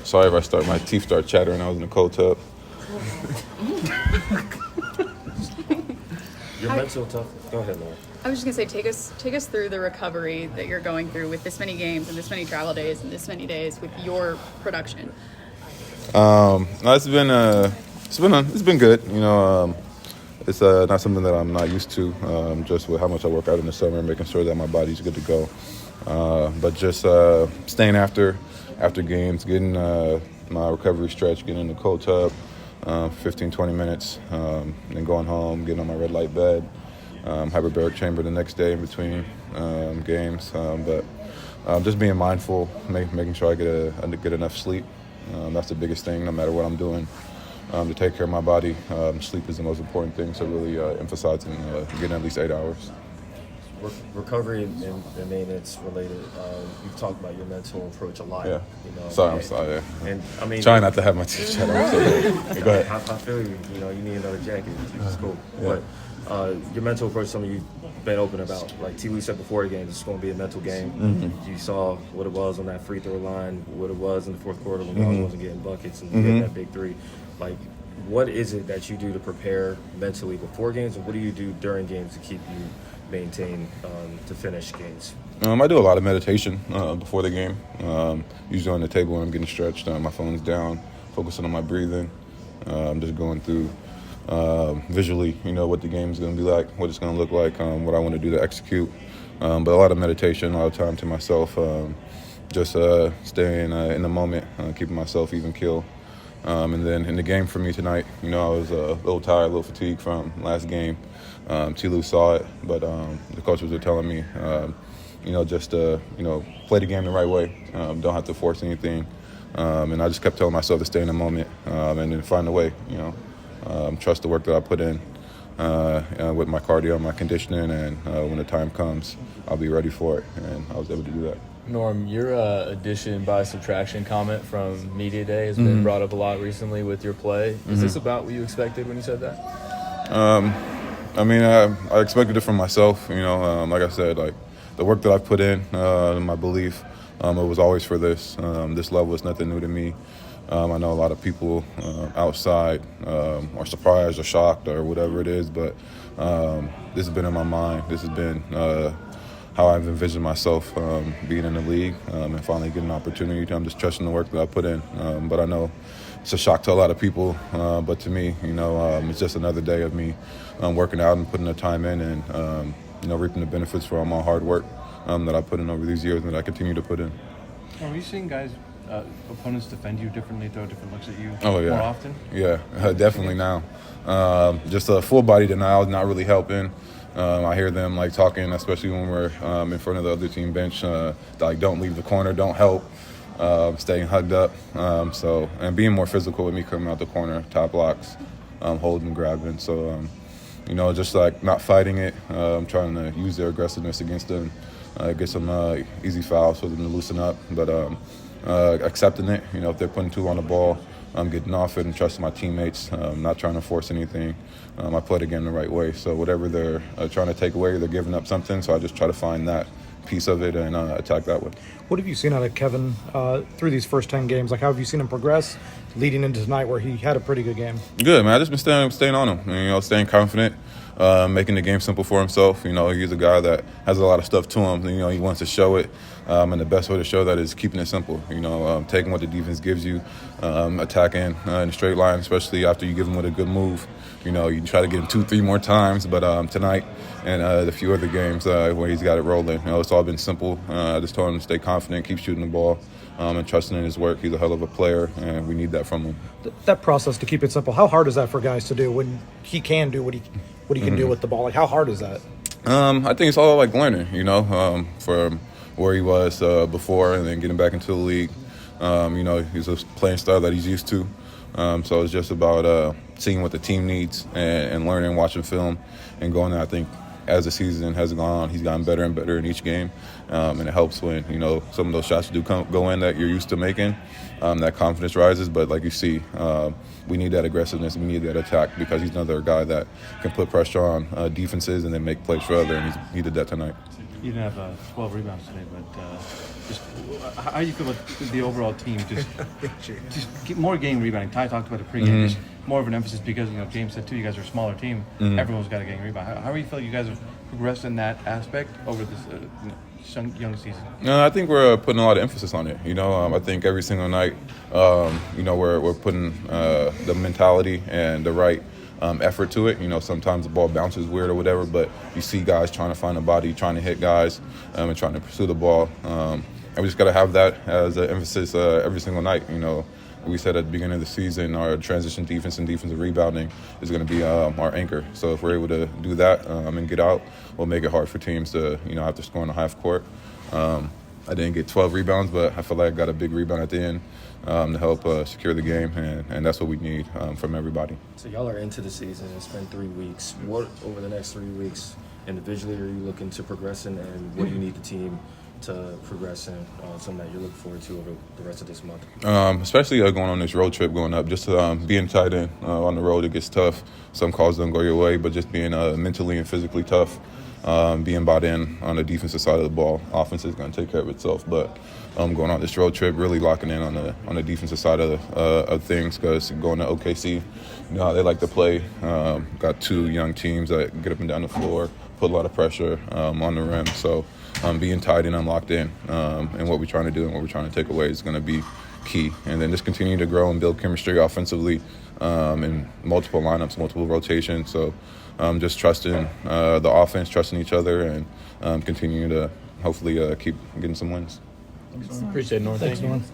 Sorry if my teeth start chattering. I was in a cold tub. Your mental tough. Go ahead, Laura. I was just gonna say, take us through the recovery that you're going through with this many games and this many travel days and this many days with your production. No, it's been good. It's not something that I'm not used to. Just with how much I work out in the summer, making sure that my body's good to go. But just staying after games, getting my recovery stretch, getting in the cold tub, 15, 20 minutes, then going home, getting on my red light bed, hyperbaric chamber the next day in between games. But just being mindful, making sure I get enough sleep. That's the biggest thing, no matter what I'm doing. To take care of my body, sleep is the most important thing. So really emphasizing getting at least 8 hours. Recovery and maintenance related. You've talked about your mental approach a lot. Yeah. I'm sorry. Yeah. And I mean, trying not to have my teeth shut off. So go ahead. I feel you. You need another jacket, which is cool. Yeah. But your mental approach, something you've been open about. Like T. Lee said before the game, it's going to be a mental game. Mm-hmm. You saw what it was on that free throw line, what it was in the fourth quarter when y'all wasn't getting buckets and getting that big three. Like, what is it that you do to prepare mentally before games, and what do you do during games to keep you maintain to finish games? I do a lot of meditation before the game. Usually on the table when I'm getting stretched, my phone's down, focusing on my breathing. I'm just going through visually, what the game's going to be like, what it's going to look like, what I want to do to execute. But a lot of meditation, a lot of time to myself, just staying in the moment, keeping myself even keel. And then in the game for me tonight, I was a little tired, a little fatigued from last game. T-Lou saw it, but the coaches were telling me, just play the game the right way. Don't have to force anything. And I just kept telling myself to stay in the moment and then find a way, trust the work that I put in with my cardio, my conditioning, and when the time comes, I'll be ready for it. And I was able to do that. Norm, your addition by subtraction comment from Media Day has been brought up a lot recently with your play. Is this about what you expected when you said that? I expected it from myself. Like I said, like the work that I've put in, my belief, it was always for this. This level is nothing new to me. I know a lot of people outside are surprised or shocked or whatever it is, but this has been in my mind. This has been how I've envisioned myself being in the league and finally getting an opportunity. I'm just trusting the work that I put in. But I know it's a shock to a lot of people. But to me, it's just another day of me working out and putting the time in and, reaping the benefits for all my hard work that I put in over these years and that I continue to put in. Are you seeing guys, opponents defend you differently, throw different looks at you more often? Yeah, definitely now. Just a full body denial is not really helping. I hear them talking, especially when we're in front of the other team bench, don't leave the corner, don't help, staying hugged up. And being more physical with me coming out the corner, top blocks, holding, grabbing. So, just not fighting it, trying to use their aggressiveness against them, get some easy fouls for them to loosen up. But accepting it, if they're putting two on the ball, I'm getting off it and trusting my teammates, not trying to force anything. I play the game the right way. So whatever they're trying to take away, they're giving up something. So I just try to find that piece of it and attack that way. What have you seen out of Kevin through these first 10 games? How have you seen him progress leading into tonight where he had a pretty good game? Good, man. I just been staying on him, staying confident, making the game simple for himself. He's a guy that has a lot of stuff to him. He wants to show it. And the best way to show that is keeping it simple. Taking what the defense gives you, attacking in a straight line, especially after you give him with a good move. You try to get him 2-3 more times, but tonight and the few other games where he's got it rolling, it's all been simple. I just told him to stay confident, keep shooting the ball, and trusting in his work. He's a hell of a player, and we need that from him. That process to keep it simple, how hard is that for guys to do when he can do what he can do with the ball? How hard is that? I think it's all learning, from where he was before and then getting back into the league. He's a playing style that he's used to. So it's just about seeing what the team needs and learning, watching film, and going there. I think as the season has gone on, he's gotten better and better in each game. And it helps when, some of those shots do go in that you're used to making. That confidence rises. But like you see, we need that aggressiveness. We need that attack because he's another guy that can put pressure on defenses and then make plays for other. And he did that tonight. You didn't have 12 rebounds today, but just how do you feel about the overall team? Just get more game rebounding. Ty talked about it pregame. Just more of an emphasis because James said too. You guys are a smaller team. Everyone's got a game rebound. How do you feel you guys have progressed in that aspect over this young season? I think we're putting a lot of emphasis on it. I think every single night, we're putting the mentality and the right effort to it. Sometimes the ball bounces weird or whatever, but you see guys trying to find a body, trying to hit guys, and trying to pursue the ball. And we just got to have that as an emphasis every single night. We said at the beginning of the season, our transition defense and defensive rebounding is going to be our anchor. So if we're able to do that and get out, we'll make it hard for teams to, after scoring a half court. I didn't get 12 rebounds, but I feel like I got a big rebound at the end to help secure the game, and that's what we need from everybody. So y'all are into the season. It's been 3 weeks. What over the next 3 weeks individually are you looking to progress in, and what do you need the team to progress in, something that you're looking forward to over the rest of this month? Especially going on this road trip going up, just being tight end on the road, it gets tough. Some calls don't go your way, but just being mentally and physically tough, being bought in on the defensive side of the ball. Offense is going to take care of itself, but going on this road trip, really locking in on the defensive side of things, because going to OKC, how they like to play. Got 2 young teams that get up and down the floor, put a lot of pressure on the rim. So being tight and locked in and what we're trying to do and what we're trying to take away is going to be key. And then just continue to grow and build chemistry offensively in multiple lineups, multiple rotations. So just trusting the offense, trusting each other, and continuing to hopefully keep getting some wins. Appreciate it, Norman. Thanks, Norman.